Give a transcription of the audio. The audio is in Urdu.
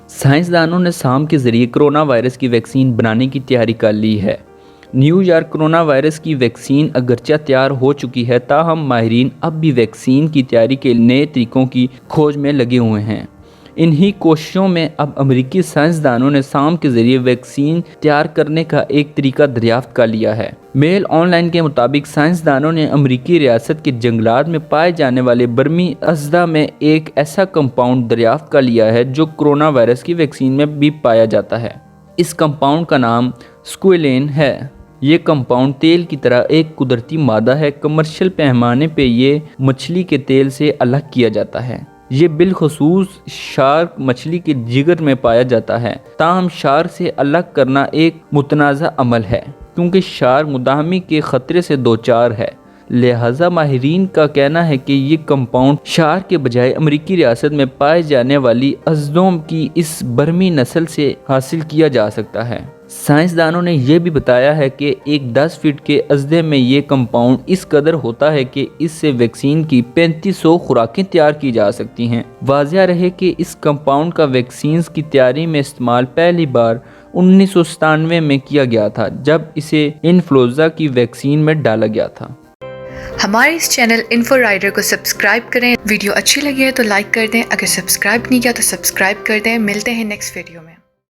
سائنسدانوں نے سام کے ذریعے کرونا وائرس کی ویکسین بنانے کی تیاری کر لی ہے۔ نیو یارک کرونا وائرس کی ویکسین اگرچہ تیار ہو چکی ہے، تاہم ماہرین اب بھی ویکسین کی تیاری کے نئے طریقوں کی کھوج میں لگے ہوئے ہیں۔ انہی کوششوں میں اب امریکی سائنسدانوں نے سام کے ذریعے ویکسین تیار کرنے کا ایک طریقہ دریافت کر لیا ہے۔ میل آن لائن کے مطابق سائنسدانوں نے امریکی ریاست کے جنگلات میں پائے جانے والے برمی اژدھا میں ایک ایسا کمپاؤنڈ دریافت کر لیا ہے جو کرونا وائرس کی ویکسین میں بھی پایا جاتا ہے۔ اس کمپاؤنڈ کا نام سکویلین ہے۔ یہ کمپاؤنڈ تیل کی طرح ایک قدرتی مادہ ہے۔ کمرشل پیمانے پہ یہ مچھلی کے تیل سے الگ کیا جاتا ہے۔ یہ بالخصوص شارک مچھلی کے جگر میں پایا جاتا ہے۔ تاہم شارک سے الگ کرنا ایک متنازع عمل ہے کیونکہ شارک مداحمت کے خطرے سے دوچار ہے، لہٰذا ماہرین کا کہنا ہے کہ یہ کمپاؤنڈ شارک کے بجائے امریکی ریاست میں پائے جانے والی اژدھوں کی اس برمی نسل سے حاصل کیا جا سکتا ہے۔ سائنسدانوں نے یہ بھی بتایا ہے کہ ایک 10 فٹ کے اژدھے میں یہ کمپاؤنڈ اس قدر ہوتا ہے کہ اس سے ویکسین کی 3500 خوراکیں تیار کی جا سکتی ہیں۔ واضح رہے کہ اس کمپاؤنڈ کا ویکسینز کی تیاری میں استعمال پہلی بار 1997 میں کیا گیا تھا جب اسے انفلوئنزا کی ویکسین میں ڈالا گیا تھا۔ ہمارے اس چینل انفو رائڈر کو سبسکرائب کریں۔ ویڈیو اچھی لگی ہے تو لائک کر دیں، اگر سبسکرائب نہیں کیا تو سبسکرائب کر دیں۔ ملتے ہیں نیکسٹ ویڈیو میں۔